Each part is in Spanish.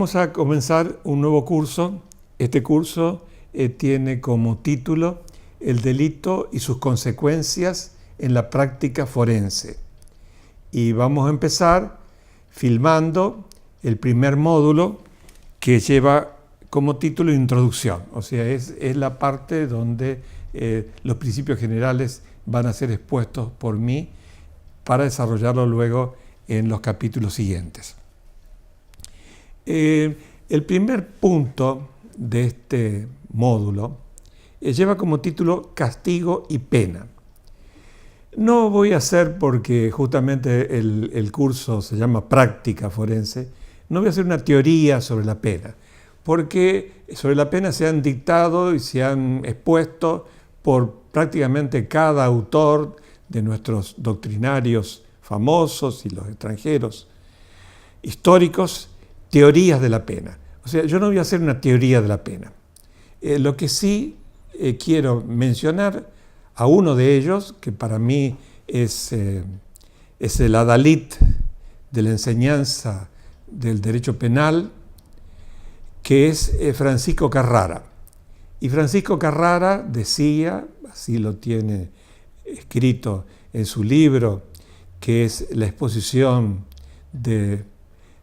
vamos a comenzar un nuevo curso. Este curso tiene como título El delito y sus consecuencias en la práctica forense. Y vamos a empezar filmando el primer módulo que lleva como título Introducción. O sea, es la parte donde los principios generales van a ser expuestos por mí para desarrollarlo luego en los capítulos siguientes. El primer punto de este módulo lleva como título Castigo y Pena. No voy a hacer, porque justamente el curso se llama Práctica Forense, no voy a hacer una teoría sobre la pena, porque sobre la pena se han dictado y se han expuesto por prácticamente cada autor de nuestros doctrinarios famosos y los extranjeros históricos, teorías de la pena. O sea, yo no voy a hacer una teoría de la pena. Lo que sí quiero mencionar a uno de ellos, que para mí es el adalid de la enseñanza del derecho penal, que es Francisco Carrara. Y Francisco Carrara decía, así lo tiene escrito en su libro, que es la exposición del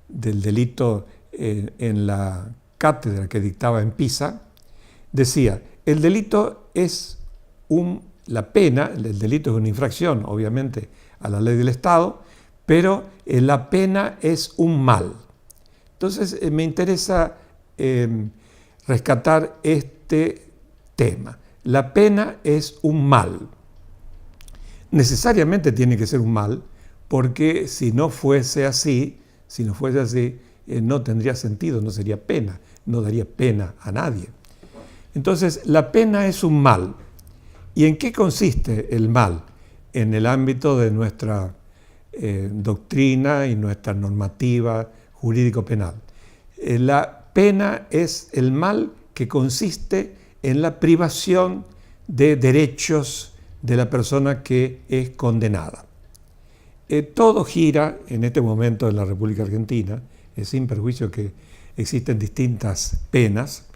delito en la cátedra que dictaba en Pisa, decía, el delito es la pena, el delito es una infracción, obviamente, a la ley del Estado, pero la pena es un mal. Entonces, me interesa rescatar este tema. La pena es un mal. Necesariamente tiene que ser un mal, porque si no fuese así, no tendría sentido, no sería pena, no daría pena a nadie. Entonces, la pena es un mal. ¿Y en qué consiste el mal? En el ámbito de nuestra doctrina y nuestra normativa jurídico-penal. La pena es el mal que consiste en la privación de derechos de la persona que es condenada. Todo gira en este momento en la República Argentina, sin perjuicio que existen distintas penas,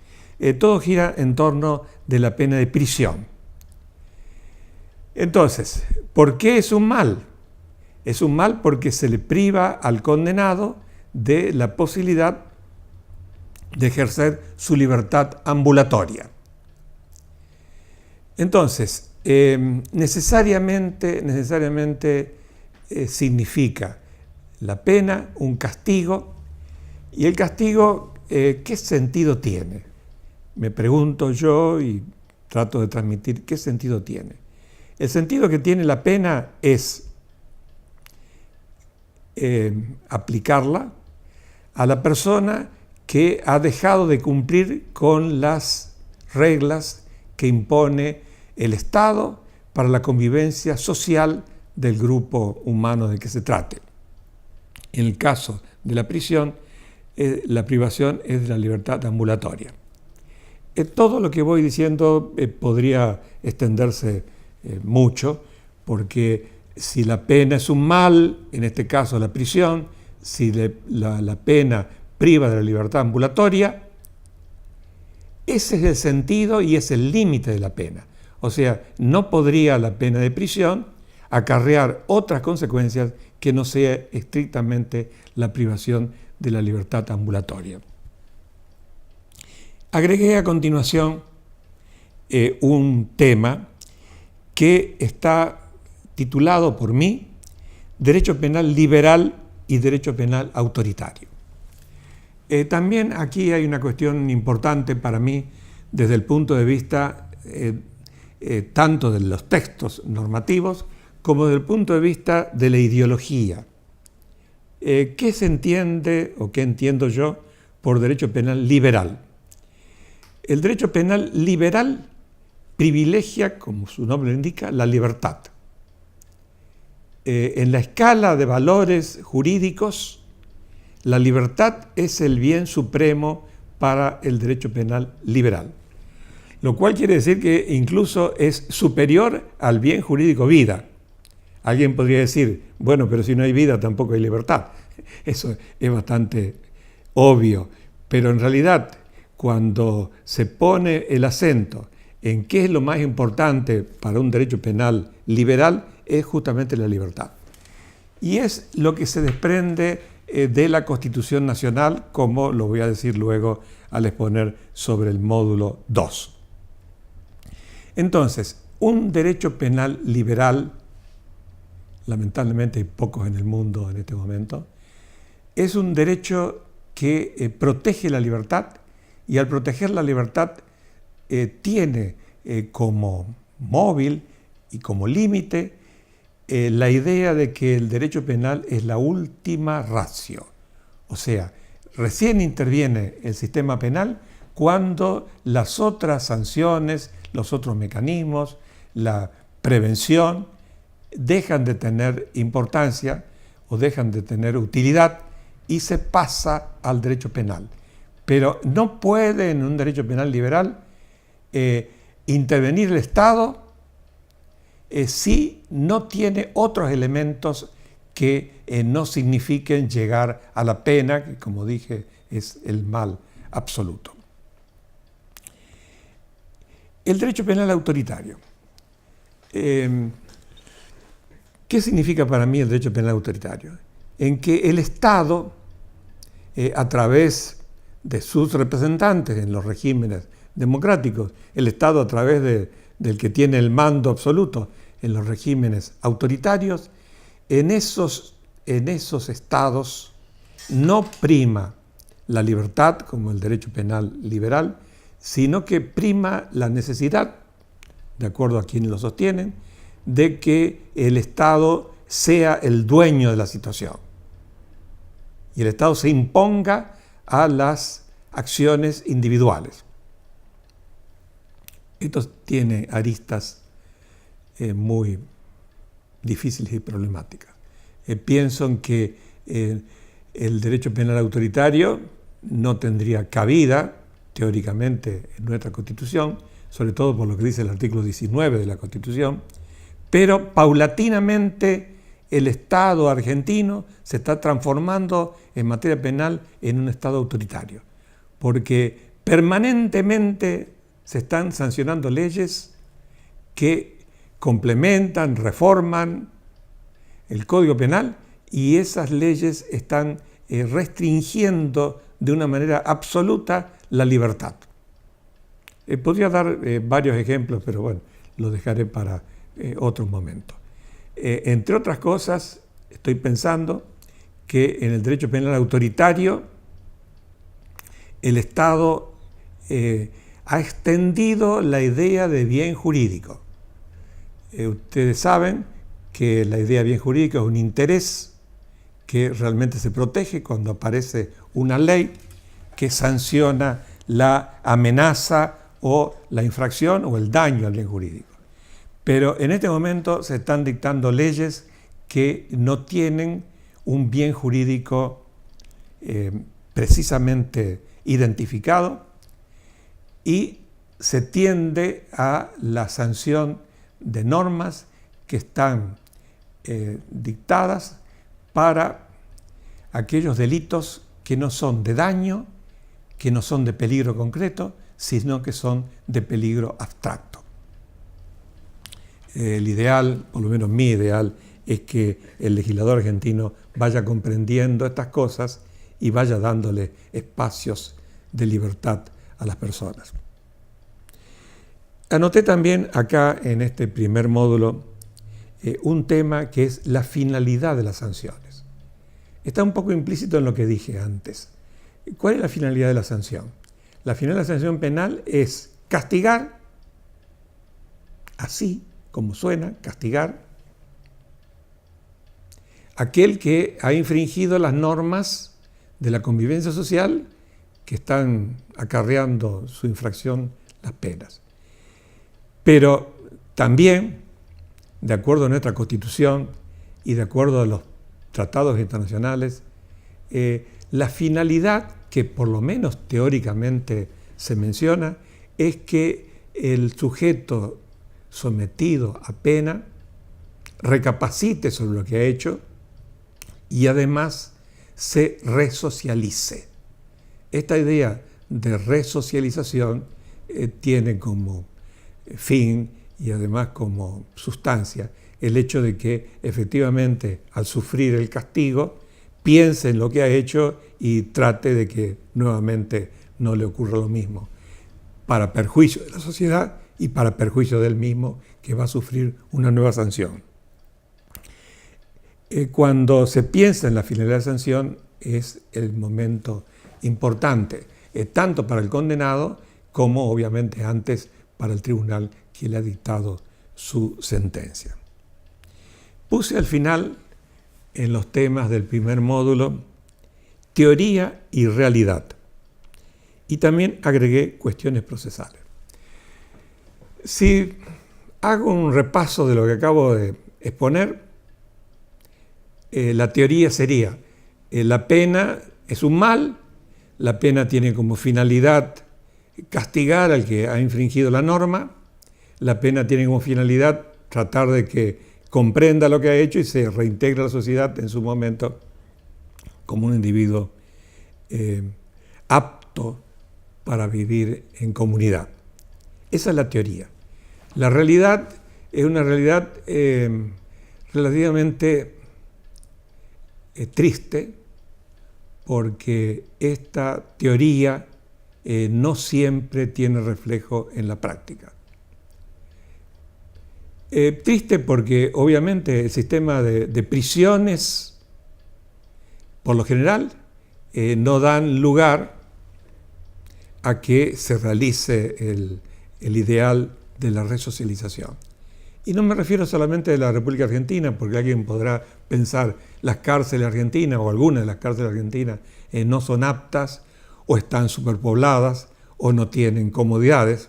todo gira en torno de la pena de prisión. Entonces, ¿por qué es un mal? Es un mal porque se le priva al condenado de la posibilidad de ejercer su libertad ambulatoria. Entonces, necesariamente significa la pena un castigo, y el castigo, ¿qué sentido tiene? Me pregunto yo y trato de transmitir qué sentido tiene. El sentido que tiene la pena es aplicarla a la persona que ha dejado de cumplir con las reglas que impone el Estado para la convivencia social del grupo humano de que se trate. En el caso de la prisión, la privación es de la libertad ambulatoria. Todo lo que voy diciendo podría extenderse mucho, porque si la pena es un mal, en este caso la prisión, si la pena priva de la libertad ambulatoria, ese es el sentido y es el límite de la pena. O sea, no podría la pena de prisión acarrear otras consecuencias que no sea estrictamente la privación de la libertad ambulatoria. Agregué a continuación un tema que está titulado por mí Derecho Penal Liberal y Derecho Penal Autoritario. También aquí hay una cuestión importante para mí desde el punto de vista tanto de los textos normativos como desde el punto de vista de la ideología. ¿Qué se entiende o qué entiendo yo por derecho penal liberal? El derecho penal liberal privilegia, como su nombre lo indica, la libertad. En la escala de valores jurídicos, la libertad es el bien supremo para el derecho penal liberal. Lo cual quiere decir que incluso es superior al bien jurídico vida. Alguien podría decir, bueno, pero si no hay vida tampoco hay libertad. Eso es bastante obvio, Pero en realidad, cuando se pone el acento en qué es lo más importante para un derecho penal liberal, es justamente la libertad. Y es lo que se desprende de la Constitución Nacional, como lo voy a decir luego al exponer sobre el módulo 2. Entonces, un derecho penal liberal, lamentablemente hay pocos en el mundo en este momento, es un derecho que protege la libertad, y al proteger la libertad tiene como móvil y como límite la idea de que el derecho penal es la última ratio. O sea, recién interviene el sistema penal cuando las otras sanciones, los otros mecanismos, la prevención, dejan de tener importancia o dejan de tener utilidad y se pasa al derecho penal. Pero no puede en un derecho penal liberal intervenir el Estado si no tiene otros elementos que no signifiquen llegar a la pena, que como dije es el mal absoluto. El derecho penal autoritario. ¿Qué significa para mí el derecho penal autoritario? En que el Estado, a través de sus representantes en los regímenes democráticos, el Estado a través del que tiene el mando absoluto en los regímenes autoritarios, en esos estados no prima la libertad, como el derecho penal liberal, sino que prima la necesidad, de acuerdo a quienes lo sostienen, de que el Estado sea el dueño de la situación y el Estado se imponga a las acciones individuales. Esto tiene aristas muy difíciles y problemáticas. Pienso en que el derecho penal autoritario no tendría cabida, teóricamente, en nuestra Constitución, sobre todo por lo que dice el artículo 19 de la Constitución, pero paulatinamente el Estado argentino se está transformando en materia penal en un Estado autoritario, porque permanentemente se están sancionando leyes que complementan, reforman el Código Penal, y esas leyes están restringiendo de una manera absoluta la libertad. Podría dar varios ejemplos, pero bueno, lo dejaré para otro momento. Entre otras cosas, estoy pensando que en el derecho penal autoritario el Estado ha extendido la idea de bien jurídico. Ustedes saben que la idea de bien jurídico es un interés que realmente se protege cuando aparece una ley que sanciona la amenaza o la infracción o el daño al bien jurídico. Pero en este momento se están dictando leyes que no tienen un bien jurídico precisamente identificado, y se tiende a la sanción de normas que están dictadas para aquellos delitos que no son de daño, que no son de peligro concreto, sino que son de peligro abstracto. El ideal, por lo menos mi ideal, es que el legislador argentino vaya comprendiendo estas cosas y vaya dándole espacios de libertad a las personas. Anoté también acá en este primer módulo un tema que es la finalidad de las sanciones. Está un poco implícito en lo que dije antes. ¿Cuál es la finalidad de la sanción? La finalidad de la sanción penal es castigar, así como suena, castigar, aquel que ha infringido las normas de la convivencia social que están acarreando su infracción las penas. Pero también, de acuerdo a nuestra Constitución y de acuerdo a los tratados internacionales, la finalidad que por lo menos teóricamente se menciona es que el sujeto sometido a pena recapacite sobre lo que ha hecho y además se resocialice. esta idea de resocialización tiene como fin y además como sustancia el hecho de que efectivamente al sufrir el castigo piense en lo que ha hecho y trate de que nuevamente no le ocurra lo mismo, para perjuicio de la sociedad y para perjuicio del mismo, que va a sufrir una nueva sanción. Cuando se piensa en la finalidad de sanción es el momento importante, tanto para el condenado como obviamente antes para el tribunal que le ha dictado su sentencia. Puse al final, en los temas del primer módulo, teoría y realidad. Y también agregué cuestiones procesales. Si hago un repaso de lo que acabo de exponer, la teoría sería, la pena es un mal, la pena tiene como finalidad castigar al que ha infringido la norma, la pena tiene como finalidad tratar de que comprenda lo que ha hecho y se reintegra a la sociedad en su momento como un individuo apto para vivir en comunidad. Esa es la teoría. La realidad es una realidad relativamente triste, porque esta teoría no siempre tiene reflejo en la práctica. Triste porque obviamente el sistema de prisiones, por lo general, no dan lugar a que se realice el ideal de la resocialización. Y no me refiero solamente a la República Argentina, porque alguien podrá pensar las cárceles argentinas o algunas de las cárceles argentinas no son aptas o están superpobladas o no tienen comodidades,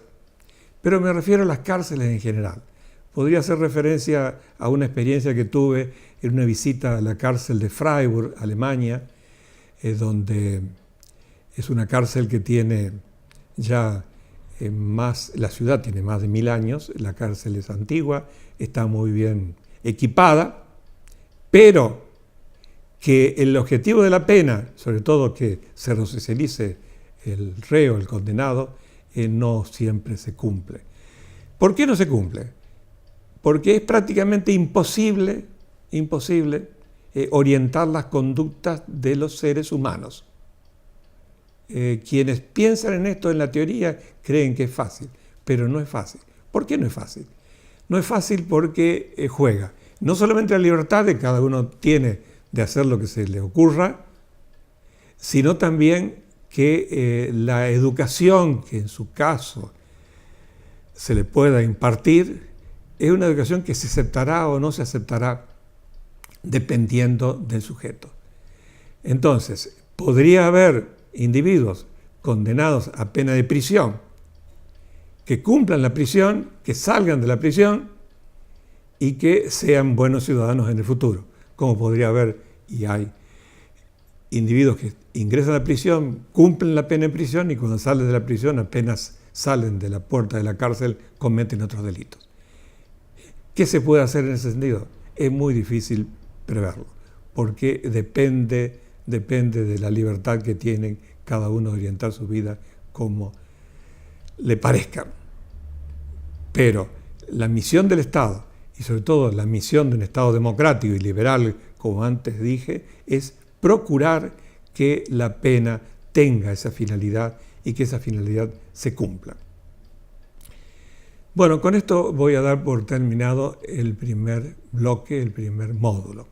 pero me refiero a las cárceles en general. Podría hacer referencia a una experiencia que tuve en una visita a la cárcel de Freiburg, Alemania, donde es una cárcel que tiene ya la ciudad tiene más de 1000 años, la cárcel es antigua, está muy bien equipada, pero que el objetivo de la pena, sobre todo que se resocialice el reo, el condenado, no siempre se cumple. ¿Por qué no se cumple? Porque es prácticamente imposible orientar las conductas de los seres humanos. Quienes piensan en esto en la teoría creen que es fácil, pero no es fácil. ¿Por qué no es fácil? No es fácil porque juega. No solamente la libertad de cada uno tiene de hacer lo que se le ocurra, sino también que la educación que en su caso se le pueda impartir es una educación que se aceptará o no se aceptará dependiendo del sujeto. Entonces, podría haber individuos condenados a pena de prisión que cumplan la prisión, que salgan de la prisión y que sean buenos ciudadanos en el futuro, como podría haber y hay individuos que ingresan a la prisión, cumplen la pena en prisión y cuando salen de la prisión, apenas salen de la puerta de la cárcel, cometen otros delitos. ¿Qué se puede hacer en ese sentido? Es muy difícil preverlo, porque depende de la libertad que tienen cada uno de orientar su vida como le parezca. Pero la misión del Estado, y sobre todo la misión de un Estado democrático y liberal, como antes dije, es procurar que la pena tenga esa finalidad y que esa finalidad se cumpla. Bueno, con esto voy a dar por terminado el primer bloque, el primer módulo.